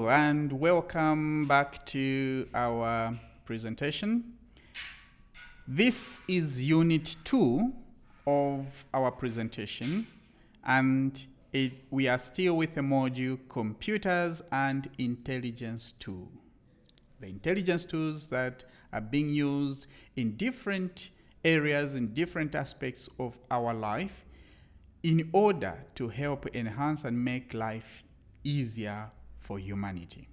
Hello and welcome back to our presentation. This is unit 2 of our presentation, and we are still with the module Computers and Intelligence Tool. The intelligence tools that are being used in different areas, in different aspects of our life, in order to help enhance and make life easier for humanity.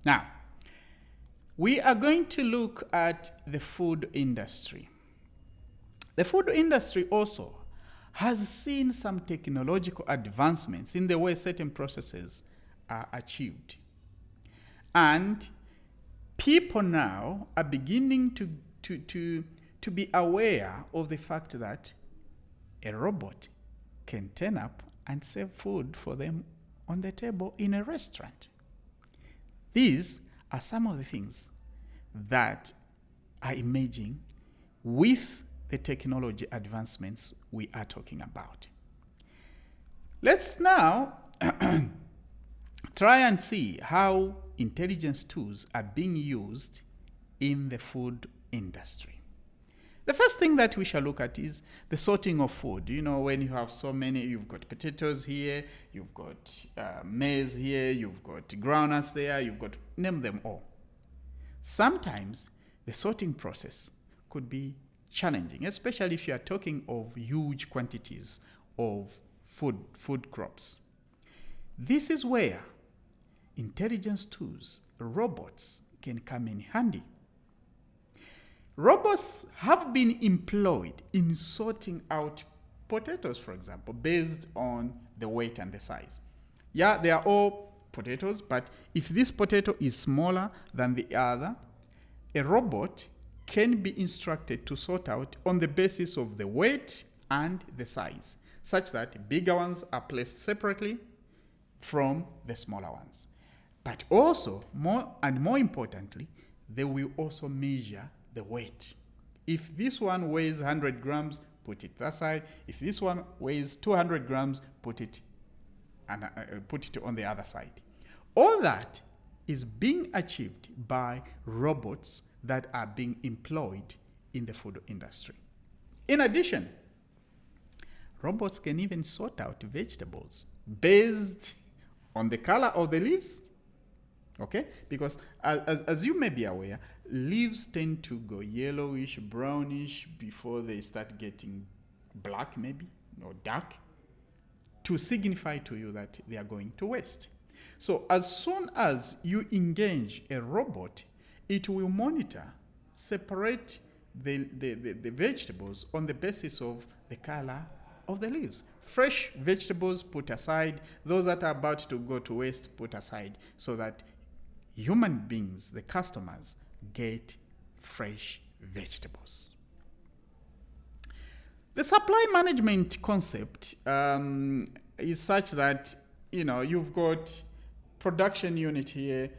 Now, we are going to look at the food industry. The food industry also has seen some technological advancements in the way certain processes are achieved. And people now are beginning to be aware of the fact that a robot can turn up and serve food for them on the table in a restaurant. These are some of the things that are emerging with the technology advancements we are talking about. Let's now try and see how intelligence tools are being used in the food industry. The first thing that we shall look at is the sorting of food. You know, when you have so many, you've got potatoes here, you've got maize here, you've got groundnuts there, you've got, name them all. Sometimes the sorting process could be challenging, especially if you are talking of huge quantities of food crops. This is where intelligence tools, robots, can come in handy. Robots have been employed in sorting out potatoes, for example, based on the weight and the size. Yeah, they are all potatoes, but if this potato is smaller than the other, a robot can be instructed to sort out on the basis of the weight and the size, such that bigger ones are placed separately from the smaller ones. But also, more importantly, they will also measure the weight. If this one weighs 100 grams, put it that side. If this one weighs 200 grams, put it on the other side. All that is being achieved by robots that are being employed in the food industry. In addition, robots can even sort out vegetables based on the color of the leaves. Okay, because as you may be aware, leaves tend to go yellowish, brownish before they start getting black maybe, or dark, to signify to you that they are going to waste. So as soon as you engage a robot, it will monitor, separate the vegetables on the basis of the color of the leaves. Fresh vegetables put aside, those that are about to go to waste put aside, so that human beings, the customers, get fresh vegetables. The supply management concept is such that, you know, you've got production unit here,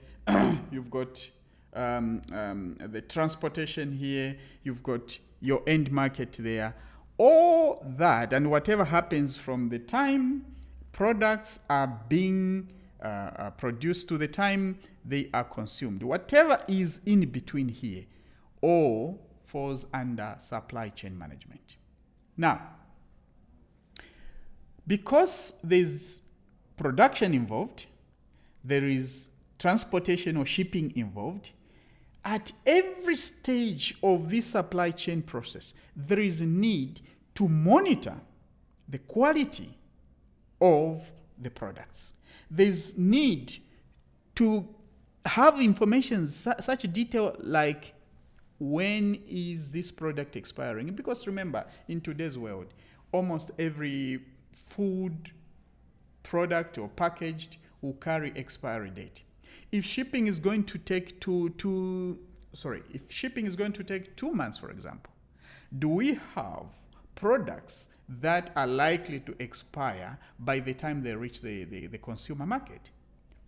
you've got the transportation here, you've got your end market there. All that and whatever happens from the time products are being produced to the time they are consumed, whatever is in between here, all falls under supply chain management. Now, because there's production involved, there is transportation or shipping involved, at every stage of this supply chain process, there is a need to monitor the quality of the products. There's need to have information, such detail like when is this product expiring? Because remember, in today's world, almost every food product or packaged will carry expiry date. If shipping is going to take two months, for example, do we have products that are likely to expire by the time they reach the consumer market?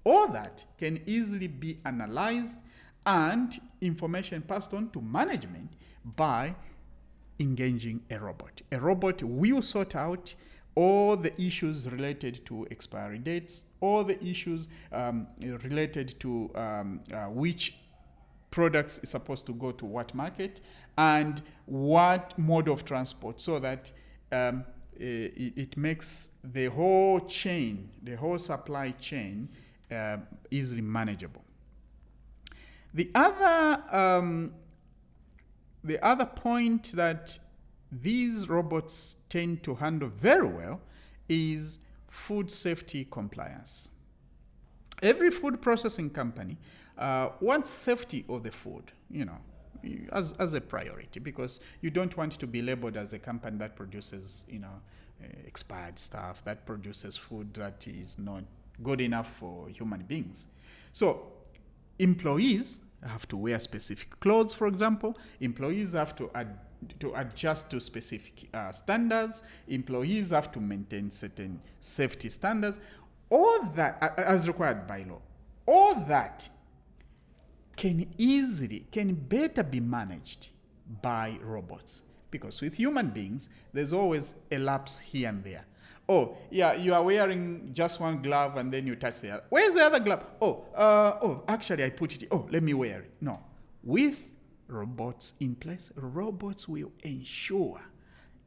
All that can easily be analyzed and information passed on to management by engaging a robot. A robot will sort out all the issues related to expiry dates, all the issues related to which products is supposed to go to what market and what mode of transport, so that it makes the whole chain, the whole supply chain easily manageable. The other point that these robots tend to handle very well is food safety compliance. Every food processing company wants safety of the food, as a priority, because you don't want to be labeled as a company that produces, expired stuff, that produces food that is not good enough for human beings. So employees have to wear specific clothes, for example. Employees have to adjust to specific standards. Employees have to maintain certain safety standards. All that, as required by law, all that can better be managed by robots. Because with human beings, there's always a lapse here and there. Oh, yeah, you are wearing just one glove and then you touch the other. Where's the other glove? Actually I put it. Oh, let me wear it. No. With robots in place, robots will ensure,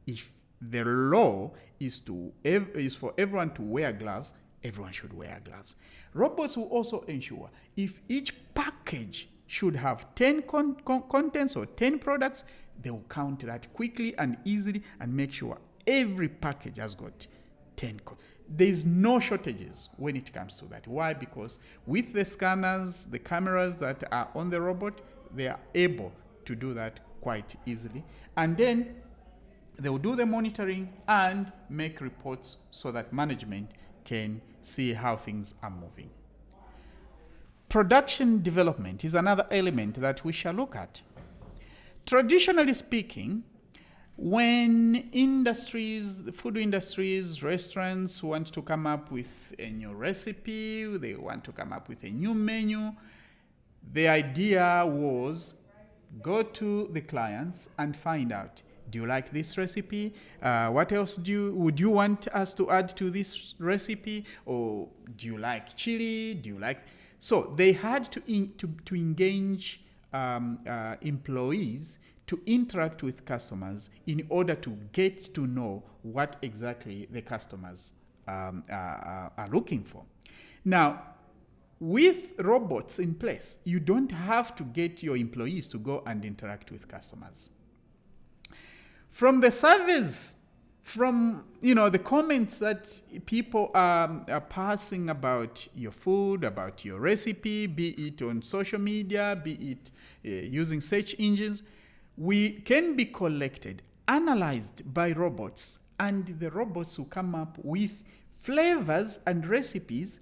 if the law is for everyone to wear gloves, everyone should wear gloves. Robots will also ensure if each package should have 10 contents or 10 products, they will count that quickly and easily and make sure every package has got 10. There's no shortages when it comes to that. Why? Because with the scanners, the cameras that are on the robot, they are able to do that quite easily. And then they will do the monitoring and make reports so that management can see how things are moving. Production development is another element that we shall look at. Traditionally speaking, when food industries, restaurants want to come up with a new recipe, they want to come up with a new menu, the idea was go to the clients and find out, do you like this recipe? What else would you want us to add to this recipe? Or do you like chili? So they had to engage employees to interact with customers in order to get to know what exactly the customers are looking for. Now, with robots in place, you don't have to get your employees to go and interact with customers. From the surveys, from the comments that people are passing about your food, about your recipe, be it on social media, be it using search engines, we can be collected, analyzed by robots, and the robots will come up with flavors and recipes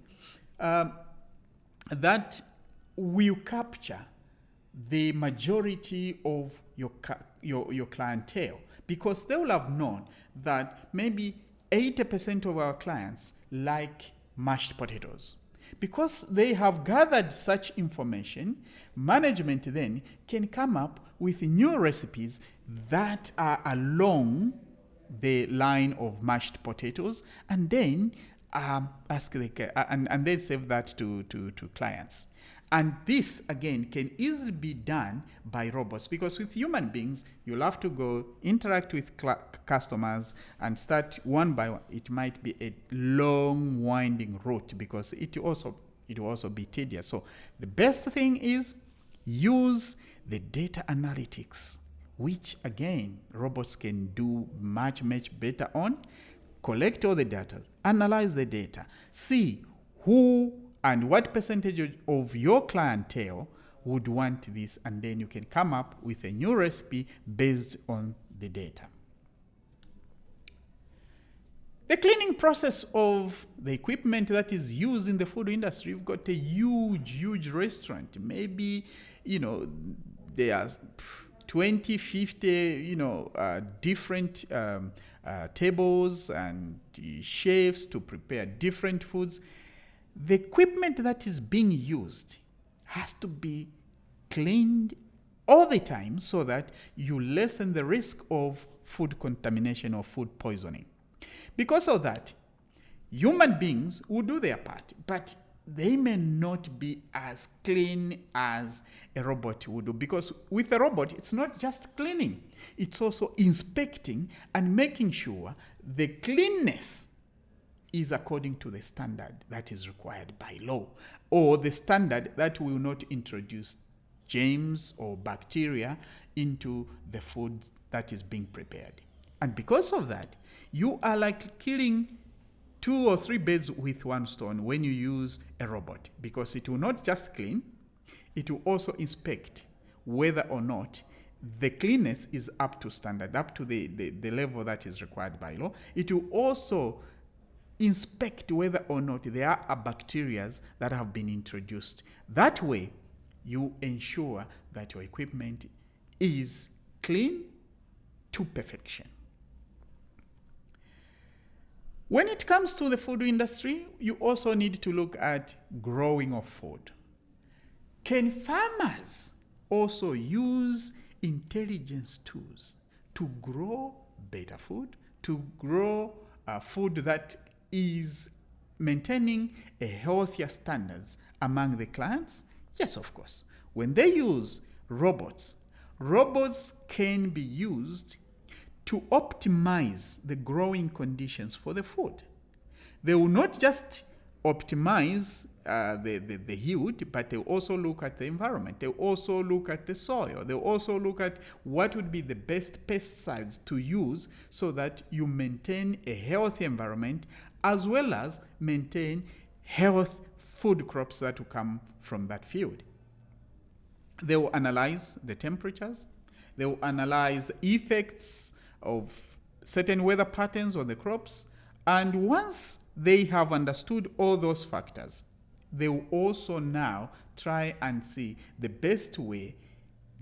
that will capture the majority of your clientele, because they will have known that maybe 80% of our clients like mashed potatoes. Because they have gathered such information, management then can come up with new recipes that are along the line of mashed potatoes, and then and then save that to clients. And this, again, can easily be done by robots, because with human beings, you'll have to go interact with customers and start one by one. It might be a long, winding route, because it will also be tedious. So the best thing is use the data analytics, which, again, robots can do much, much better on. Collect all the data, analyze the data, see who and what percentage of your clientele would want this, and then you can come up with a new recipe based on the data. The cleaning process of the equipment that is used in the food industry, you've got a huge restaurant. Maybe, there are 20, 50, different tables and chefs to prepare different foods. The equipment that is being used has to be cleaned all the time so that you lessen the risk of food contamination or food poisoning. Because of that, human beings will do their part, but they may not be as clean as a robot would do. Because with a robot, it's not just cleaning, it's also inspecting and making sure the cleanness is according to the standard that is required by law, or the standard that will not introduce germs or bacteria into the food that is being prepared. And because of that, you are like killing 2 or 3 birds with one stone when you use a robot, because it will not just clean, it will also inspect whether or not the cleanness is up to standard, up to the level that is required by law. It will also inspect whether or not there are bacteria that have been introduced. That way, you ensure that your equipment is clean to perfection. When it comes to the food industry, you also need to look at growing of food. Can farmers also use intelligence tools to grow better food, to grow food that is maintaining a healthier standards among the clients? Yes, of course. When they use robots, robots can be used to optimize the growing conditions for the food. They will not just optimize the yield, but they also look at the environment. They also look at the soil. They also look at what would be the best pesticides to use so that you maintain a healthy environment as well as maintain health food crops that will come from that field. They will analyze the temperatures. They will analyze effects of certain weather patterns on the crops. And once they have understood all those factors, they will also now try and see the best way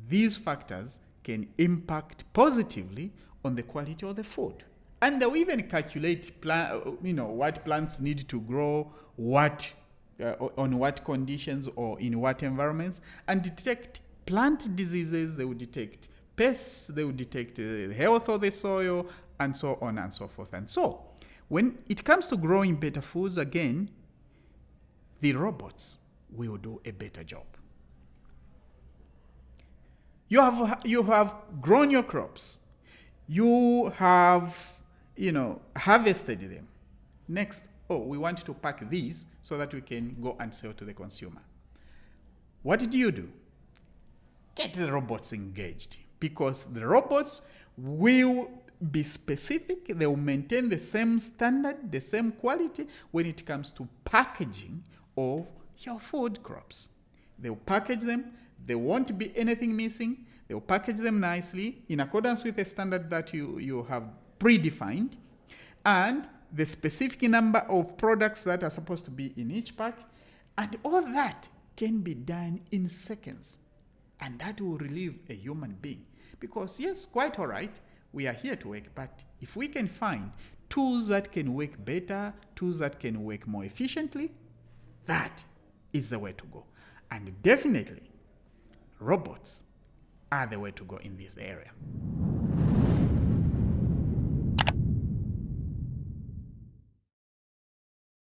these factors can impact positively on the quality of the food. And they'll even calculate what plants need to grow, on what conditions or in what environments, and detect plant diseases. They will detect pests, they will detect the health of the soil, and so on and so forth. And so, when it comes to growing better foods, again, the robots will do a better job. You have grown your crops. You have, harvested them. Next, we want to pack these so that we can go and sell to the consumer. What do? Get the robots engaged, because the robots will be specific. They will maintain the same standard, the same quality when it comes to packaging of your food crops. They will package them. There won't be anything missing. They will package them nicely in accordance with the standard that you have predefined, and the specific number of products that are supposed to be in each pack. And all that can be done in seconds. And that will relieve a human being. Because yes, quite all right, we are here to work, but if we can find tools that can work better, tools that can work more efficiently, that is the way to go. And definitely, robots are the way to go in this area.